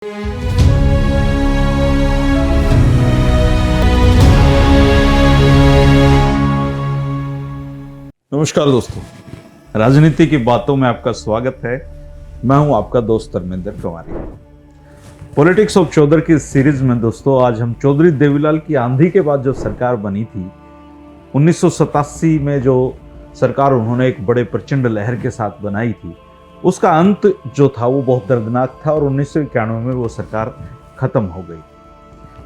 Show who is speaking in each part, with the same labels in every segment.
Speaker 1: नमस्कार दोस्तों, राजनीति की बातों में आपका स्वागत है। मैं हूं आपका दोस्त धर्मेंद्र कुमारी। पॉलिटिक्स ऑफ चौधरी की सीरीज में दोस्तों आज हम चौधरी देवीलाल की आंधी के बाद जो सरकार बनी थी 1987 में, जो सरकार उन्होंने एक बड़े प्रचंड लहर के साथ बनाई थी, उसका अंत जो था वो बहुत दर्दनाक था और 1991 में वो सरकार खत्म हो गई।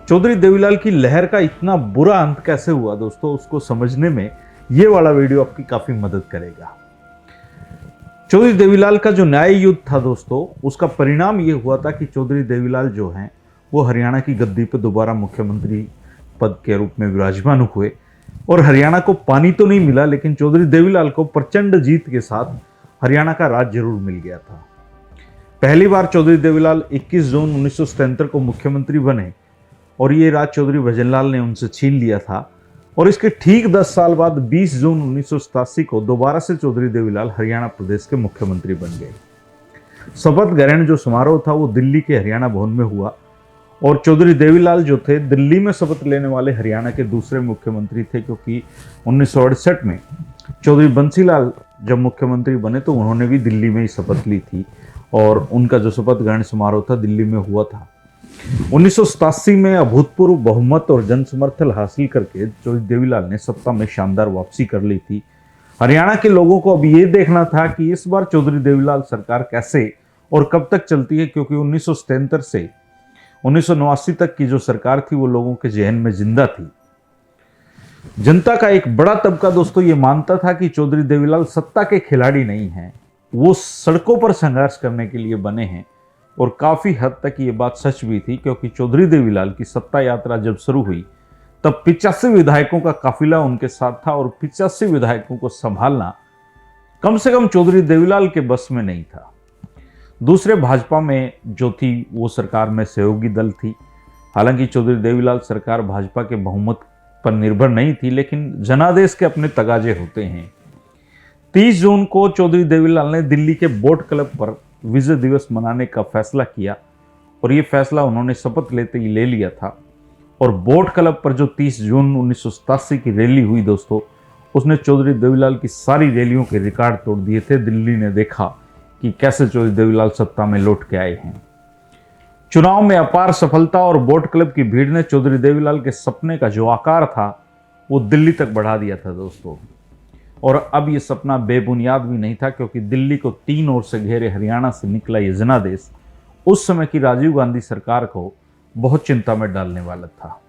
Speaker 1: चौधरी देवीलाल की लहर का इतना बुरा अंत कैसे हुआ दोस्तों, उसको समझने में ये वाला वीडियो आपकी काफी मदद करेगा। चौधरी देवीलाल का जो न्याय युद्ध था दोस्तों, उसका परिणाम ये हुआ था कि चौधरी देवीलाल जो हैं वो हरियाणा की गद्दी पर दोबारा मुख्यमंत्री पद के रूप में विराजमान हुए और हरियाणा को पानी तो नहीं मिला, लेकिन चौधरी देवीलाल को प्रचंड जीत के साथ हरियाणा का राज जरूर मिल गया था। पहली बार चौधरी देवीलाल 21 जून 1977 को मुख्यमंत्री बने और ये राज चौधरी भजनलाल ने उनसे छीन लिया था और इसके ठीक 10 साल बाद 20 जून 1987 को दोबारा से चौधरी देवीलाल हरियाणा प्रदेश के मुख्यमंत्री बन गए। शपथ ग्रहण जो समारोह था वो दिल्ली के हरियाणा भवन में हुआ और चौधरी देवीलाल जो थे दिल्ली में शपथ लेने वाले हरियाणा के दूसरे मुख्यमंत्री थे, क्योंकि 1968 में चौधरी बंसीलाल जब मुख्यमंत्री बने तो उन्होंने भी दिल्ली में ही शपथ ली थी और उनका जो शपथ ग्रहण समारोह था दिल्ली में हुआ था। 1987 में अभूतपूर्व बहुमत और जन समर्थन हासिल करके चौधरी देवीलाल ने सत्ता में शानदार वापसी कर ली थी। हरियाणा के लोगों को अब ये देखना था कि इस बार चौधरी देवीलाल सरकार कैसे और कब तक चलती है, क्योंकि 1977 से 1989 तक की जो सरकार थी वो लोगों के जहन में जिंदा थी। जनता का एक बड़ा तबका दोस्तों ये मानता था कि चौधरी देवीलाल सत्ता के खिलाड़ी नहीं हैं, वो सड़कों पर संघर्ष करने के लिए बने हैं और काफी हद तक ये बात सच भी थी, क्योंकि चौधरी देवीलाल की सत्ता यात्रा जब शुरू हुई तब 85 विधायकों का काफिला उनके साथ था और 85 विधायकों को संभालना कम से कम चौधरी देवीलाल के बस में नहीं था। दूसरे भाजपा में जो थी वो सरकार में सहयोगी दल थी। हालांकि चौधरी देवीलाल सरकार भाजपा के बहुमत पर निर्भर नहीं थी, लेकिन जनादेश के अपने तगाजे होते हैं। 30 जून को चौधरी देवीलाल ने दिल्ली के बोट क्लब पर विजय दिवस मनाने का फैसला किया और ये फैसला उन्होंने शपथ लेते ही ले लिया था। और बोट क्लब पर जो 30 जून 1987 की रैली हुई दोस्तों, उसने चौधरी देवीलाल की सारी रैलियों के रिकॉर्ड तोड़ दिए थे। दिल्ली ने देखा कि कैसे चौधरी देवीलाल सत्ता में लौट के आए हैं। चुनाव में अपार सफलता और बोट क्लब की भीड़ ने चौधरी देवीलाल के सपने का जो आकार था वो दिल्ली तक बढ़ा दिया था दोस्तों। और अब ये सपना बेबुनियाद भी नहीं था, क्योंकि दिल्ली को तीन ओर से घेरे हरियाणा से निकला ये जनादेश उस समय की राजीव गांधी सरकार को बहुत चिंता में डालने वाला था।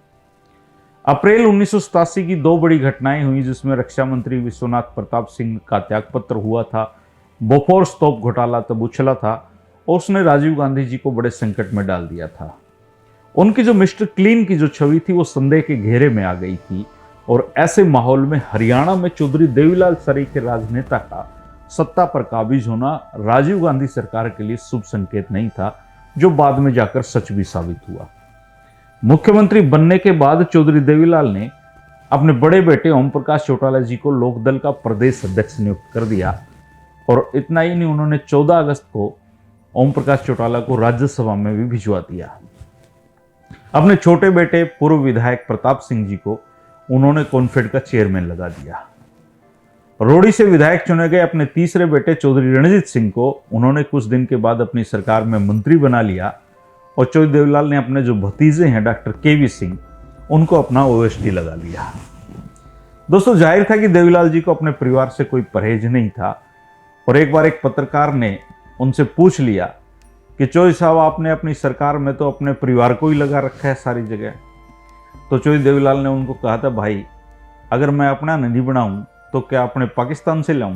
Speaker 1: अप्रैल 1987 की दो बड़ी घटनाएं हुई, जिसमें रक्षा मंत्री विश्वनाथ प्रताप सिंह का त्यागपत्र हुआ था। बोफोर्स तोप घोटाला तब उछला था और उसने राजीव गांधी जी को बड़े संकट में डाल दिया था। उनकी जो मिस्टर क्लीन की जो छवि थी वो संदेह के घेरे में आ गई थी और ऐसे माहौल में हरियाणा में चौधरी देवीलाल सरीखे राजनेता का सत्ता पर काबिज होना राजीव गांधी सरकार के लिए शुभ संकेत नहीं था, जो बाद में जाकर सच भी साबित हुआ। मुख्यमंत्री बनने के बाद चौधरी देवीलाल ने अपने बड़े बेटे ओम प्रकाश चौटाला जी को लोकदल का प्रदेश अध्यक्ष नियुक्त कर दिया और इतना ही नहीं, उन्होंने 14 अगस्त को ओम प्रकाश चौटाला को राज्यसभा में भी भिजवा दिया। अपने छोटे बेटे पूर्व विधायक प्रताप सिंह जी को उन्होंने कॉन्फेड का चेयरमैन लगा दिया। रोड़ी से विधायक चुने गए अपने तीसरे बेटे चौधरी रणजीत सिंह को उन्होंने कुछ दिन के बाद अपनी सरकार में मंत्री बना लिया और चौधरी देवीलाल ने अपने जो भतीजे हैं डॉक्टर केवी सिंह उनको अपना ओएसडी लगा लिया। दोस्तों, जाहिर था कि देवीलाल जी को अपने परिवार से कोई परहेज नहीं था और एक बार एक पत्रकार ने उनसे पूछ लिया कि चौधरी साहब, आपने अपनी सरकार में तो अपने परिवार को ही लगा रखा है सारी जगह। तो चौधरी देवीलाल ने उनको कहा था, भाई अगर मैं अपना नहीं बनाऊं तो क्या अपने पाकिस्तान से लाऊं।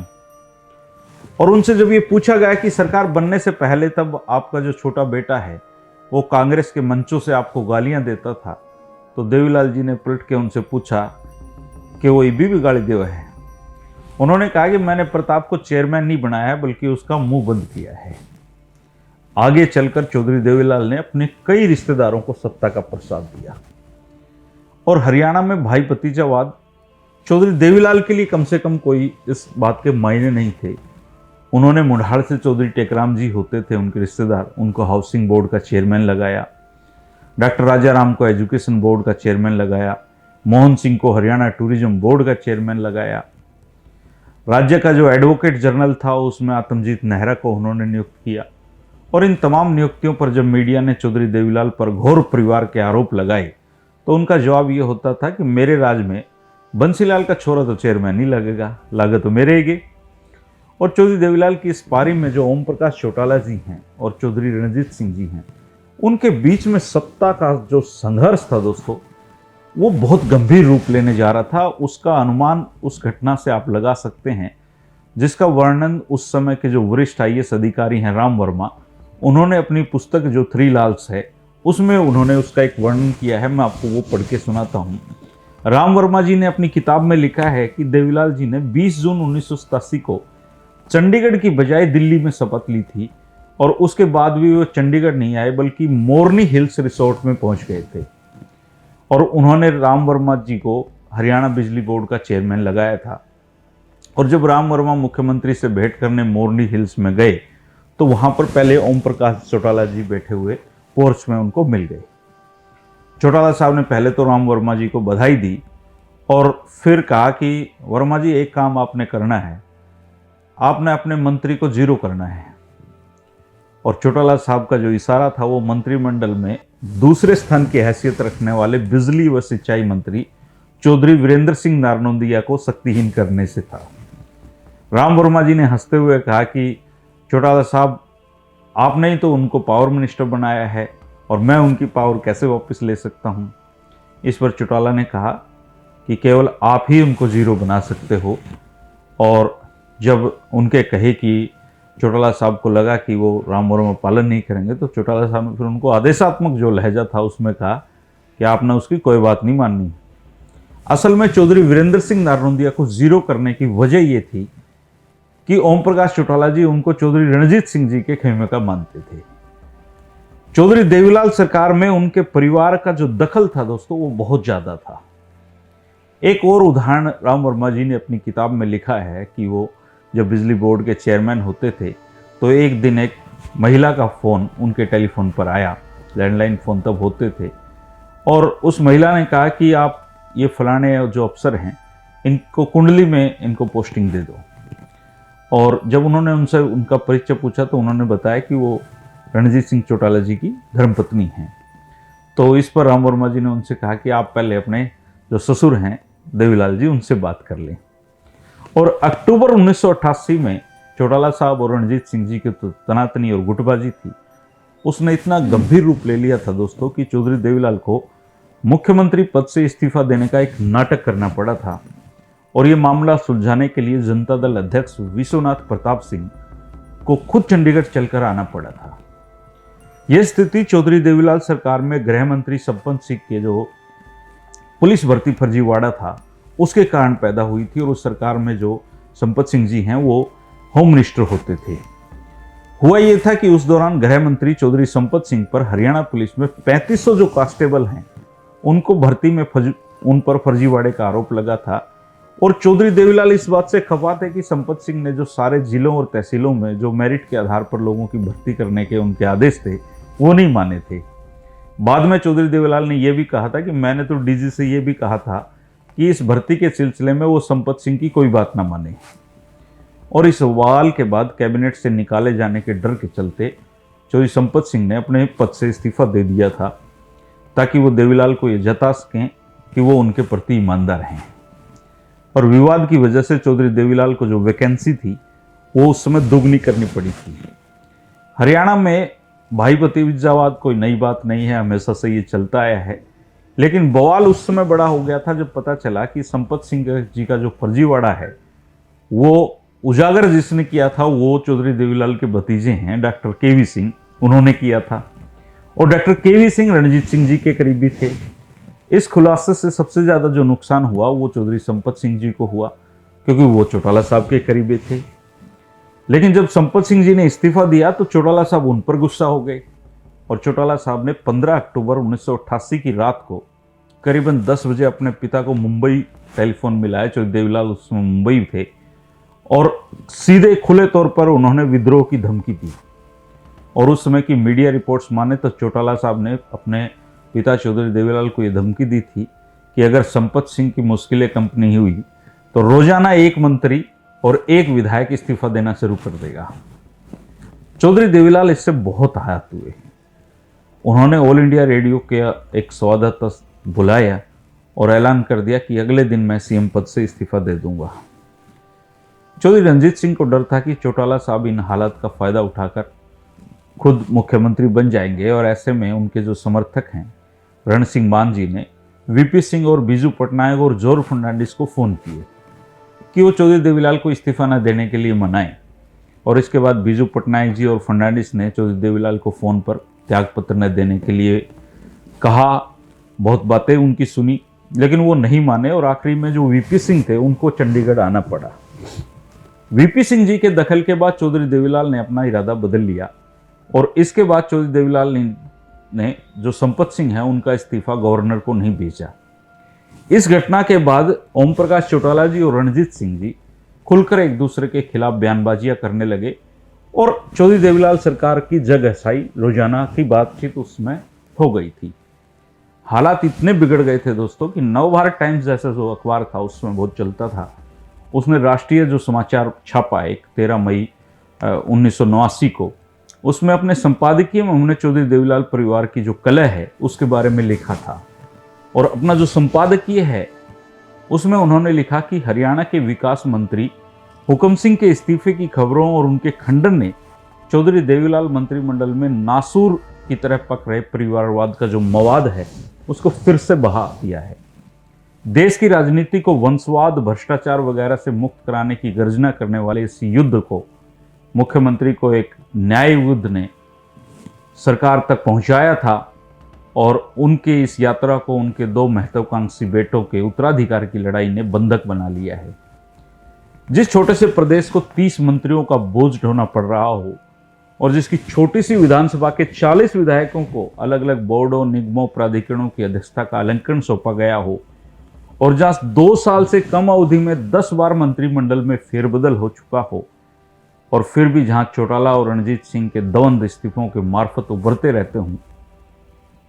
Speaker 1: और उनसे जब ये पूछा गया कि सरकार बनने से पहले तब आपका जो छोटा बेटा है वो कांग्रेस के मंचों से आपको गालियां देता था, तो देवीलाल जी ने पलट के उनसे पूछा कि वो ये भी गाली देवा है। उन्होंने कहा कि मैंने प्रताप को चेयरमैन नहीं बनाया है, बल्कि उसका मुंह बंद किया है। आगे चलकर चौधरी देवीलाल ने अपने कई रिश्तेदारों को सत्ता का प्रसाद दिया और हरियाणा में भाई भतीजावाद चौधरी देवीलाल के लिए कम से कम कोई इस बात के मायने नहीं थे उन्होंने मुढ़ाड़ से चौधरी टेकराम जी होते थे उनके रिश्तेदार, उनको हाउसिंग बोर्ड का चेयरमैन लगाया। डॉक्टर राजा राम को एजुकेशन बोर्ड का चेयरमैन लगाया। मोहन सिंह को हरियाणा टूरिज्म बोर्ड का चेयरमैन लगाया। राज्य का जो एडवोकेट जनरल था उसमें आतमजीत नेहरा को उन्होंने नियुक्त किया। और इन तमाम नियुक्तियों पर जब मीडिया ने चौधरी देवीलाल पर घोर परिवार के आरोप लगाए तो उनका जवाब ये होता था कि मेरे राज में बंसीलाल का छोरा तो चेयरमैन ही लगेगा, लागत तो मेरे ही। और चौधरी देवीलाल की इस पारी में जो ओम प्रकाश चौटाला जी हैं और चौधरी रणजीत सिंह जी हैं, उनके बीच में सत्ता का जो संघर्ष था दोस्तों, वो बहुत गंभीर रूप लेने जा रहा था। उसका अनुमान उस घटना से आप लगा सकते हैं, जिसका वर्णन उस समय के जो वरिष्ठ IAS अधिकारी हैं राम वर्मा, उन्होंने अपनी पुस्तक जो थ्री लाल्स है उसमें उन्होंने उसका एक वर्णन किया है। मैं आपको वो पढ़ के सुनाता हूँ। राम वर्मा जी ने अपनी किताब में लिखा है कि देवीलाल जी ने 20 जून 1987 को चंडीगढ़ की बजाय दिल्ली में शपथ ली थी और उसके बाद भी वो चंडीगढ़ नहीं आए बल्कि मोरनी हिल्स रिसोर्ट में पहुंच गए थे। और उन्होंने राम वर्मा जी को हरियाणा बिजली बोर्ड का चेयरमैन लगाया था। और जब राम वर्मा मुख्यमंत्री से भेंट करने मोरनी हिल्स में गए तो वहां पर पहले ओम प्रकाश चौटाला जी बैठे हुए पोर्च में उनको मिल गए। चौटाला साहब ने पहले तो राम वर्मा जी को बधाई दी और फिर कहा कि वर्मा जी, एक काम आपने करना है, आपने अपने मंत्री को जीरो करना है। और चौटाला साहब का जो इशारा था वो मंत्रिमंडल में दूसरे स्थान की हैसियत रखने वाले बिजली व सिंचाई मंत्री चौधरी वीरेंद्र सिंह नारनौंदिया को शक्तिहीन करने से था। राम वर्मा जी ने हंसते हुए कहा कि चौटाला साहब, आपने ही तो उनको पावर मिनिस्टर बनाया है और मैं उनकी पावर कैसे वापस ले सकता हूँ। इस पर चौटाला ने कहा कि केवल आप ही उनको जीरो बना सकते हो। और जब उनके कहे कि चौटाला साहब को लगा कि वो राम वर्मा पालन नहीं करेंगे तो चौटाला साहब ने फिर उनको आदेशात्मक जो लहजा था उसमें कहा कि आपने उसकी कोई बात नहीं माननी। असल में चौधरी वीरेंद्र सिंह नारनौंदिया को जीरो करने की वजह ये थी कि ओम प्रकाश चौटाला जी उनको चौधरी रणजीत सिंह जी के खेमे का मानते थे। चौधरी देवीलाल सरकार में उनके परिवार का जो दखल था दोस्तों वो बहुत ज्यादा था। एक और उदाहरण राम वर्मा जी ने अपनी किताब में लिखा है कि वो जब बिजली बोर्ड के चेयरमैन होते थे तो एक दिन एक महिला का फ़ोन उनके टेलीफोन पर आया, लैंडलाइन फ़ोन तब होते थे, और उस महिला ने कहा कि आप ये फलाने जो अफसर हैं इनको कुंडली में इनको पोस्टिंग दे दो। और जब उन्होंने उनसे उनका परिचय पूछा तो उन्होंने बताया कि वो रणजीत सिंह चौटाला जी की धर्मपत्नी हैं। तो इस पर राम वर्मा जी ने उनसे कहा कि आप पहले अपने जो ससुर हैं देवीलाल जी, उनसे बात कर लें। और अक्टूबर 1988 में चौटाला साहब और रणजीत सिंह जी की तो तनातनी और गुटबाजी थी, उसने इतना गंभीर रूप ले लिया था दोस्तों कि चौधरी देवीलाल को मुख्यमंत्री पद से इस्तीफा देने का एक नाटक करना पड़ा था। और ये मामला सुलझाने के लिए जनता दल अध्यक्ष विश्वनाथ प्रताप सिंह को खुद चंडीगढ़ चलकर आना पड़ा था। यह स्थिति चौधरी देवीलाल सरकार में गृह मंत्री संपत सिंह के जो पुलिस भर्ती फर्जीवाड़ा था उसके कारण पैदा हुई थी। और उस सरकार में जो संपत सिंह जी हैं वो होम मिनिस्टर होते थे। हुआ ये था कि उस दौरान गृह मंत्री चौधरी संपत सिंह पर हरियाणा पुलिस में 3500 जो कांस्टेबल हैं उनको भर्ती में उन पर फर्जीवाड़े का आरोप लगा था। और चौधरी देवीलाल इस बात से खफा थे कि संपत सिंह ने जो सारे जिलों और तहसीलों में जो मेरिट के आधार पर लोगों की भर्ती करने के उनके आदेश थे वो नहीं माने थे। बाद में चौधरी देवीलाल ने यह भी कहा था कि मैंने तो डीजी से यह भी कहा था कि इस भर्ती के सिलसिले में वो संपत सिंह की कोई बात ना माने। और इस सवाल के बाद कैबिनेट से निकाले जाने के डर के चलते चौधरी संपत सिंह ने अपने पद से इस्तीफा दे दिया था ताकि वो देवीलाल को ये जता सकें कि वो उनके प्रति ईमानदार हैं। और विवाद की वजह से चौधरी देवीलाल को जो वैकेंसी थी वो उस समय दोगुनी करनी पड़ी थी। हरियाणा में भाई भतीजावाद कोई नई बात नहीं है, हमेशा से ये चलता आया है। लेकिन बवाल उस समय बड़ा हो गया था जब पता चला कि संपत सिंह जी का जो फर्जीवाड़ा है वो उजागर जिसने किया था वो चौधरी देवीलाल के भतीजे हैं डॉक्टर केवी सिंह, उन्होंने किया था। और डॉक्टर केवी सिंह रणजीत सिंह जी के करीबी थे। इस खुलासे से सबसे ज़्यादा जो नुकसान हुआ वो चौधरी संपत सिंह जी को हुआ क्योंकि वो चौटाला साहब के करीबी थे। लेकिन जब संपत सिंह जी ने इस्तीफा दिया तो चौटाला साहब उन पर गुस्सा हो गए और चौटाला साहब ने 15 अक्टूबर 1988 की रात को करीबन 10 बजे अपने पिता को मुंबई टेलीफोन मिलाया। चौधरी देवीलाल उस समय मुंबई थे और सीधे खुले तौर पर उन्होंने विद्रोह की धमकी दी। और उस समय की मीडिया रिपोर्ट्स माने तो चौटाला साहब ने अपने पिता चौधरी देवीलाल को यह धमकी दी थी कि अगर संपत सिंह की मुश्किलें कम नहीं हुई तो रोजाना एक मंत्री और एक विधायक इस्तीफा देना शुरू कर देगा। चौधरी देवीलाल इससे बहुत आहत हुए। उन्होंने ऑल इंडिया रेडियो के एक संवाददाता बुलाया और ऐलान कर दिया कि अगले दिन मैं सीएम पद से इस्तीफा दे दूंगा। चौधरी रणजीत सिंह को डर था कि चौटाला साहब इन हालात का फायदा उठाकर खुद मुख्यमंत्री बन जाएंगे और ऐसे में उनके जो समर्थक हैं रण सिंह मान जी ने वीपी सिंह और बीजू पटनायक और जॉर्ज फर्नांडिस को फोन किए कि वो चौधरी देवीलाल को इस्तीफा न देने के लिए मनाएं। और इसके बाद बीजू पटनायक जी और फर्नांडिस ने चौधरी देवीलाल को फोन पर त्यागपत्र न देने के लिए कहा, बहुत बातें उनकी सुनी, लेकिन वो नहीं माने और आखिरी में जो वीपी सिंह थे उनको चंडीगढ़ आना पड़ा। वीपी सिंह जी के दखल के बाद चौधरी देवीलाल ने अपना इरादा बदल लिया और इसके बाद चौधरी देवीलाल ने जो संपत सिंह है उनका इस्तीफा गवर्नर को नहीं भेजा। इस घटना के बाद ओम प्रकाश चौटाला जी और रणजीत सिंह जी खुलकर एक दूसरे के खिलाफ बयानबाजियां करने लगे और चौधरी देवीलाल सरकार की जगहसाई रोजाना की बातचीत उसमें हो गई थी। हालात इतने बिगड़ गए थे दोस्तों कि नवभारत टाइम्स जैसा जो अखबार था उसमें बहुत चलता था, उसने राष्ट्रीय जो समाचार छापा एक 13 मई 1989 को, उसमें अपने संपादकीय में उन्होंने चौधरी देवीलाल परिवार की जो कलह है उसके बारे में लिखा था। और अपना जो संपादकीय है उसमें उन्होंने लिखा कि हरियाणा के विकास मंत्री हुकम सिंह के इस्तीफे की खबरों और उनके खंडन ने चौधरी देवीलाल मंत्रिमंडल में नासूर की तरह पक रहे परिवारवाद का जो मवाद है उसको फिर से बहा दिया है। देश की राजनीति को वंशवाद, भ्रष्टाचार वगैरह से मुक्त कराने की गर्जना करने वाले इस युद्ध को मुख्यमंत्री को एक न्याय युद्ध ने सरकार तक पहुंचाया था और उनके इस यात्रा को उनके 2 महत्वाकांक्षी बेटों के उत्तराधिकार की लड़ाई ने बंधक बना लिया है। जिस छोटे से प्रदेश को 30 मंत्रियों का बोझ ढोना पड़ रहा हो और जिसकी छोटी सी विधानसभा के 40 विधायकों को अलग अलग बोर्डों, निगमों, प्राधिकरणों की अध्यक्षता का अलंकरण सौंपा गया हो और जहां 2 साल से कम अवधि में 10 बार मंत्रिमंडल में फेरबदल हो चुका हो और फिर भी जहां चौटाला और रणजीत सिंह के दवंद इस्तीफों के मार्फत उभरते रहते हों,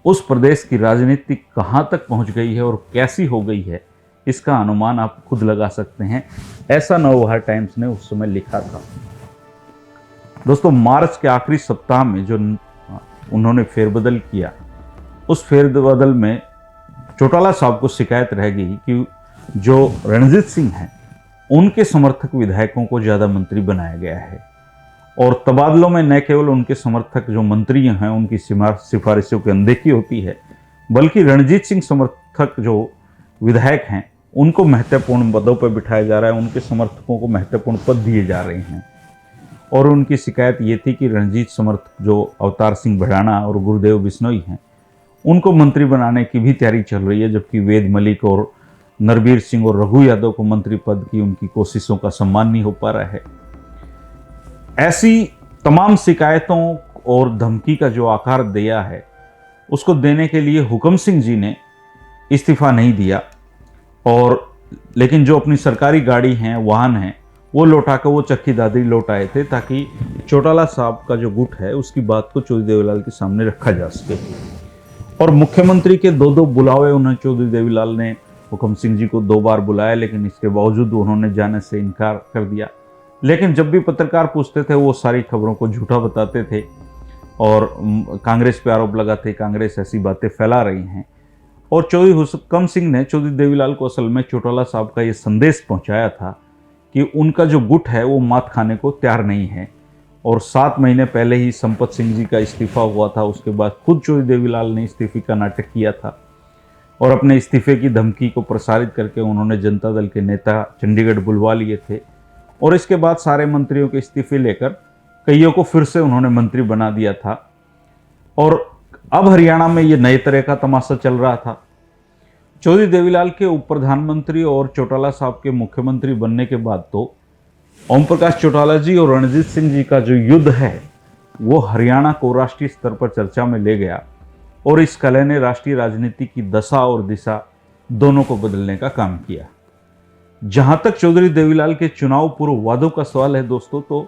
Speaker 1: उस प्रदेश की राजनीति कहां तक पहुंच गई है और कैसी हो गई है इसका अनुमान आप खुद लगा सकते हैं। ऐसा नवभारत टाइम्स ने उस समय लिखा था। दोस्तों, मार्च के आखिरी सप्ताह में जो उन्होंने फेरबदल किया, उस फेरबदल में चौटाला साहब को शिकायत रह गई कि जो रणजीत सिंह हैं उनके समर्थक विधायकों को ज़्यादा मंत्री बनाया गया है और तबादलों में न केवल उनके समर्थक जो मंत्री हैं उनकी सिफारिशों की अनदेखी होती है, बल्कि रणजीत सिंह समर्थक जो विधायक हैं उनको महत्वपूर्ण पदों पर बिठाया जा रहा है, उनके समर्थकों को महत्वपूर्ण पद दिए जा रहे हैं। और उनकी शिकायत ये थी कि रणजीत समर्थक जो अवतार सिंह भड़ाना और गुरुदेव बिश्नोई हैं उनको मंत्री बनाने की भी तैयारी चल रही है, जबकि वेद मलिक और नरबीर सिंह और रघु यादव को मंत्री पद की उनकी कोशिशों का सम्मान नहीं हो पा रहा है। ऐसी तमाम शिकायतों और धमकी का जो आकार दिया है उसको देने के लिए हुकम सिंह जी ने इस्तीफा नहीं दिया और लेकिन जो अपनी सरकारी गाड़ी हैं, वाहन हैं, वो लौटा कर वो चक्की दादरी लौट आए थे ताकि चौटाला साहब का जो गुट है उसकी बात को चौधरी देवीलाल के सामने रखा जा सके। और मुख्यमंत्री के 2 बुलावे उन्हें चौधरी देवीलाल ने हुकम सिंह जी को 2 बार बुलाया, लेकिन इसके बावजूद उन्होंने जाने से इनकार कर दिया। लेकिन जब भी पत्रकार पूछते थे वो सारी खबरों को झूठा बताते थे और कांग्रेस पे आरोप लगाते, कांग्रेस ऐसी बातें फैला रही हैं। और चौधरी हुकम सिंह ने चौधरी देवीलाल को असल में चौटाला साहब का ये संदेश पहुंचाया था कि उनका जो गुट है वो मात खाने को तैयार नहीं है। और 7 महीने पहले ही संपत सिंह जी का इस्तीफा हुआ था, उसके बाद खुद चौधरी देवीलाल ने इस्तीफे का नाटक किया था और अपने इस्तीफे की धमकी को प्रसारित करके उन्होंने जनता दल के नेता चंडीगढ़ बुलवा लिए थे और इसके बाद सारे मंत्रियों के इस्तीफे लेकर कईयों को फिर से उन्होंने मंत्री बना दिया था। और अब हरियाणा में ये नए तरह का तमाशा चल रहा था। चौधरी देवीलाल के उप प्रधानमंत्री और चौटाला साहब के मुख्यमंत्री बनने के बाद तो ओम प्रकाश चौटाला जी और रणजीत सिंह जी का जो युद्ध है वो हरियाणा को राष्ट्रीय स्तर पर चर्चा में ले गया और इस कलह ने राष्ट्रीय राजनीति की दशा और दिशा दोनों को बदलने का काम किया। जहां तक चौधरी देवीलाल के चुनाव पूर्व वादों का सवाल है दोस्तों, तो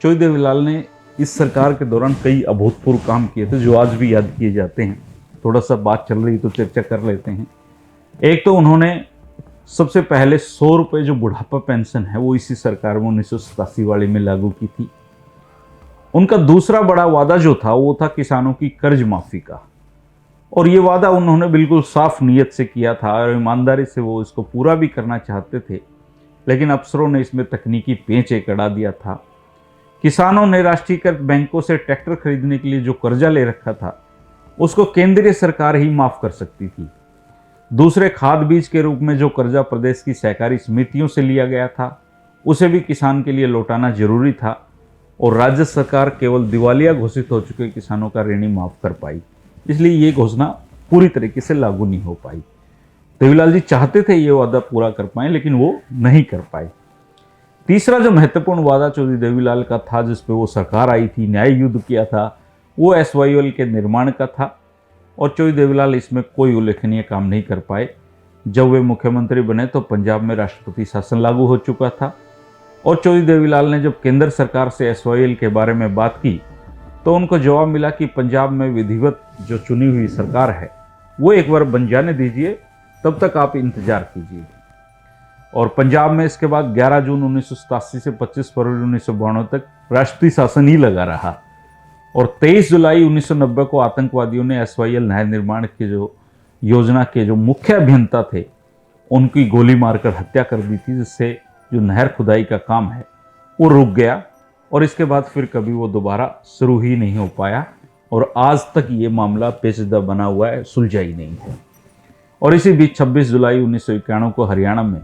Speaker 1: चौधरी देवीलाल ने इस सरकार के दौरान कई अभूतपूर्व काम किए थे जो आज भी याद किए जाते हैं। थोड़ा सा बात चल रही तो चर्चा कर लेते हैं। एक तो उन्होंने सबसे पहले 100 रुपये जो बुढ़ापा पेंशन है वो इसी सरकार में 1987 वाली में लागू की थी। उनका दूसरा बड़ा वादा जो था वो था किसानों की कर्ज माफी का, और ये वादा उन्होंने बिल्कुल साफ नीयत से किया था और ईमानदारी से वो इसको पूरा भी करना चाहते थे, लेकिन अफसरों ने इसमें तकनीकी पेंच एक अड़ा दिया था। किसानों ने राष्ट्रीयकृत बैंकों से ट्रैक्टर खरीदने के लिए जो कर्जा ले रखा था उसको केंद्रीय सरकार ही माफ कर सकती थी। दूसरे, खाद बीज के रूप में जो कर्जा प्रदेश की सहकारी समितियों से लिया गया था उसे भी किसान के लिए लौटाना जरूरी था, और राज्य सरकार केवल दिवालिया घोषित हो चुके किसानों का ऋण माफ कर पाई, इसलिए ये घोषणा पूरी तरीके से लागू नहीं हो पाई। देवीलाल जी चाहते थे ये वादा पूरा कर पाए, लेकिन वो नहीं कर पाए। तीसरा जो महत्वपूर्ण वादा चौधरी देवीलाल का था, जिसपे वो सरकार आई थी, न्याय युद्ध किया था, वो SYL के निर्माण का था, और चौधरी देवीलाल इसमें कोई उल्लेखनीय काम नहीं कर पाए। जब वे मुख्यमंत्री बने तो पंजाब में राष्ट्रपति शासन लागू हो चुका था, और चौधरी देवीलाल ने जब केंद्र सरकार से SYL के बारे में बात की तो उनको जवाब मिला कि पंजाब में विधिवत जो चुनी हुई सरकार है वो एक बार बन जाने दीजिए, तब तक आप इंतजार कीजिए। और पंजाब में इसके बाद 11 जून 1987 से 25 फरवरी 1992 तक राष्ट्रीय शासन ही लगा रहा, और 23 जुलाई 1990 को आतंकवादियों ने SYL नहर निर्माण के जो योजना के जो मुख्य अभियंता थे उनकी गोली मारकर हत्या कर दी थी, जिससे जो नहर खुदाई का काम है वो रुक गया, और इसके बाद फिर कभी वो दोबारा शुरू ही नहीं हो पाया, और आज तक ये मामला पेचीदा बना हुआ है, सुलझा ही नहीं है। और इसी बीच 26 जुलाई 1991 को हरियाणा में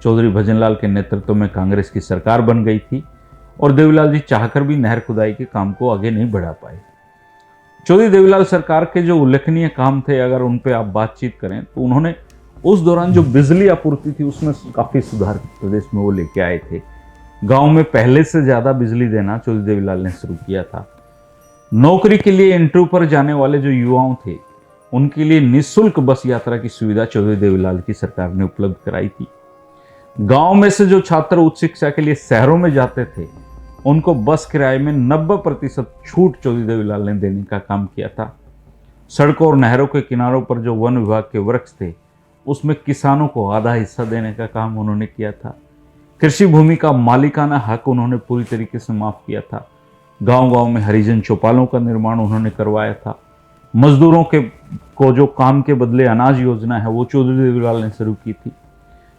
Speaker 1: चौधरी भजनलाल के नेतृत्व में कांग्रेस की सरकार बन गई थी, और देवीलाल जी चाहकर भी नहर खुदाई के काम को आगे नहीं बढ़ा पाए। चौधरी देवीलाल सरकार के जो उल्लेखनीय काम थे, अगर उन पे आप बातचीत करें तो उन्होंने उस दौरान जो बिजली आपूर्ति थी उसमें काफी सुधार प्रदेश में वो लेके आए थे। गांव में पहले से ज्यादा बिजली देना चौधरी देवीलाल ने शुरू किया था। नौकरी के लिए इंटरव्यू पर जाने वाले जो युवाओं थे उनके लिए निःशुल्क बस यात्रा की सुविधा चौधरी देवीलाल की सरकार ने उपलब्ध कराई थी। गांव में से जो छात्र उच्च शिक्षा के लिए शहरों में जाते थे उनको बस किराए में 90% छूट चौधरी देवीलाल ने देने का काम किया था। सड़कों और नहरों के किनारों पर जो वन विभाग के वृक्ष थे उसमें किसानों को आधा हिस्सा देने का काम उन्होंने किया था। कृषि भूमि का मालिकाना हक उन्होंने पूरी तरीके से माफ किया था। गांव-गांव में हरिजन चौपालों का निर्माण उन्होंने करवाया था। मजदूरों को जो काम के बदले अनाज योजना है वो चौधरी देवीलाल ने शुरू की थी।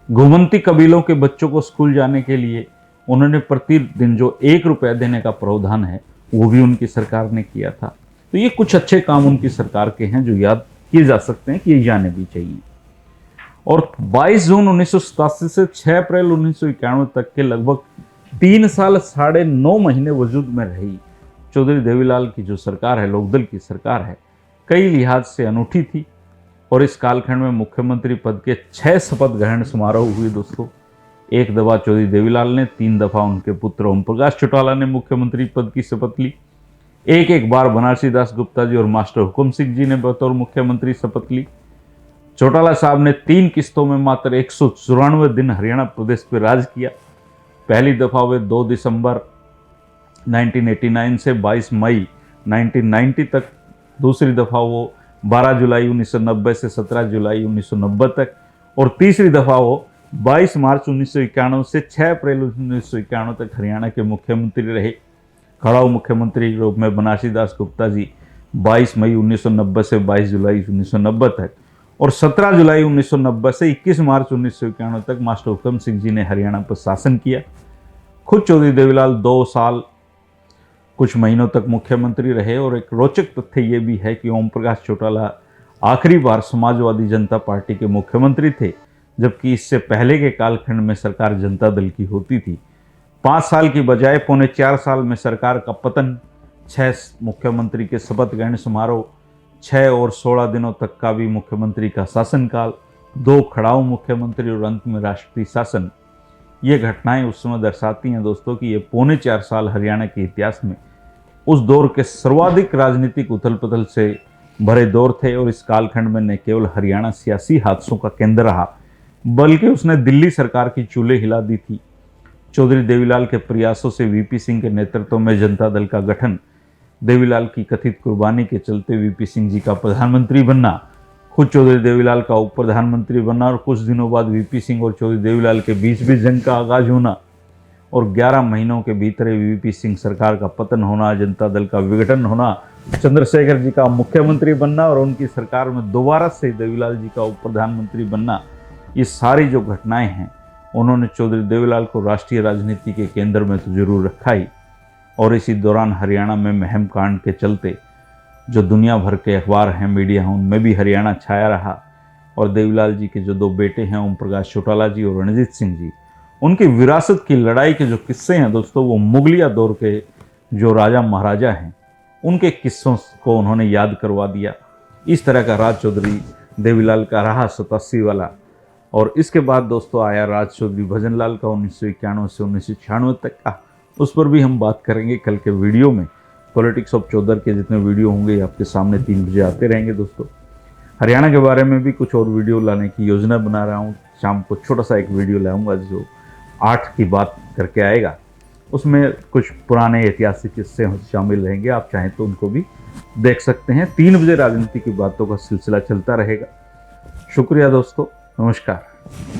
Speaker 1: घुमंती कबीलों के बच्चों को स्कूल जाने के लिए उन्होंने प्रतिदिन जो 1 रुपया देने का प्रावधान है वो भी उनकी सरकार ने किया था। तो ये कुछ अच्छे काम उनकी सरकार के हैं जो याद किए जा सकते हैं कि ये जाने भी चाहिए। और 22 जून 1987 से 6 अप्रैल 1991 तक के लगभग 3 साल 9.5 महीने वजूद में रही चौधरी देवीलाल की जो सरकार है, लोकदल की सरकार है, कई लिहाज से अनूठी थी। और इस कालखंड में मुख्यमंत्री पद के 6 शपथ ग्रहण समारोह हुए दोस्तों। एक दफा चौधरी देवीलाल ने, 3 दफा उनके पुत्र ओम प्रकाश चौटाला ने मुख्यमंत्री पद की शपथ ली। एक बार बनारसी दास गुप्ता जी और मास्टर हुकुम सिंह जी ने बतौर मुख्यमंत्री शपथ ली। चौटाला साहब ने 3 किस्तों में मात्र 194 दिन हरियाणा प्रदेश पर राज किया। पहली दफा वे 2 दिसंबर 1989 से 22 मई 1990 तक, दूसरी दफा वो 12 जुलाई 1990 से 17 जुलाई 1990 तक, और तीसरी दफा वो 22 मार्च 1991 से 6 अप्रैल 1991 तक हरियाणा के मुख्यमंत्री रहे। खड़ाऊ मुख्यमंत्री के रूप में बनारसी दास गुप्ता जी 22 मई 1990 से 22 जुलाई 1990 तक, और 17 जुलाई 1990 से 21 मार्च 1991 तक मास्टर हुकम सिंह जी ने हरियाणा पर शासन किया। खुद चौधरी देवीलाल 2 साल कुछ महीनों तक मुख्यमंत्री रहे। और एक रोचक तथ्य ये भी है कि ओम प्रकाश चौटाला आखिरी बार समाजवादी जनता पार्टी के मुख्यमंत्री थे, जबकि इससे पहले के कालखंड में सरकार जनता दल की होती थी। 5 साल की बजाय 4.25 साल में सरकार का पतन, 6 मुख्यमंत्री के शपथ ग्रहण समारोह, 6 और 16 दिनों तक का भी मुख्यमंत्री का शासनकाल, 2 खड़ाऊ मुख्यमंत्री और अंत में राष्ट्रीय शासन। ये घटनाएं उस समय दर्शाती हैं दोस्तों कि ये 4.25 साल हरियाणा के इतिहास में उस दौर के सर्वाधिक राजनीतिक उथल पुथल से भरे दौर थे। और इस कालखंड में न केवल हरियाणा सियासी हादसों का केंद्र रहा, बल्कि उसने दिल्ली सरकार की चूल्हे हिला दी थी। चौधरी देवीलाल के प्रयासों से वीपी सिंह के नेतृत्व में जनता दल का गठन, देवीलाल की कथित कुर्बानी के चलते वीपी सिंह जी का प्रधानमंत्री बनना, खुद चौधरी देवीलाल का उप प्रधानमंत्री बनना और कुछ दिनों बाद वीपी सिंह और चौधरी देवीलाल के बीच भी जंग का आगाज होना और 11 महीनों के भीतर वीपी सिंह सरकार का पतन होना, जनता दल का विघटन होना, चंद्रशेखर जी का मुख्यमंत्री बनना और उनकी सरकार में दोबारा से देवीलाल जी का उप प्रधानमंत्री बनना, ये सारी जो घटनाएं हैं उन्होंने चौधरी देवीलाल को राष्ट्रीय राजनीति के केंद्र में तो जरूर रखा ही, और इसी दौरान हरियाणा में महम कांड के चलते जो दुनिया भर के अखबार हैं, मीडिया हैं, उनमें भी हरियाणा छाया रहा। और देवीलाल जी के जो 2 बेटे हैं, ओम प्रकाश चौटाला जी और रणजीत सिंह जी, उनकी विरासत की लड़ाई के जो किस्से हैं दोस्तों, वो मुगलिया दौर के जो राजा महाराजा हैं उनके किस्सों को उन्होंने याद करवा दिया। इस तरह का राज चौधरी देवीलाल का रहा 87 वाला। और इसके बाद दोस्तों आया राज चौधरी भजनलाल का 1991 से 1996 तक का, उस पर भी हम बात करेंगे कल के वीडियो में। पॉलिटिक्स ऑफ चौधर के जितने वीडियो होंगे आपके सामने 3 बजे आते रहेंगे दोस्तों। हरियाणा के बारे में भी कुछ और वीडियो लाने की योजना बना रहा हूँ। शाम को छोटा सा एक वीडियो लाऊंगा जो 8 की बात करके आएगा, उसमें कुछ पुराने ऐतिहासिक किस्से शामिल रहेंगे, आप चाहें तो उनको भी देख सकते हैं। 3 बजे राजनीति की बातों का सिलसिला चलता रहेगा। शुक्रिया दोस्तों, नमस्कार।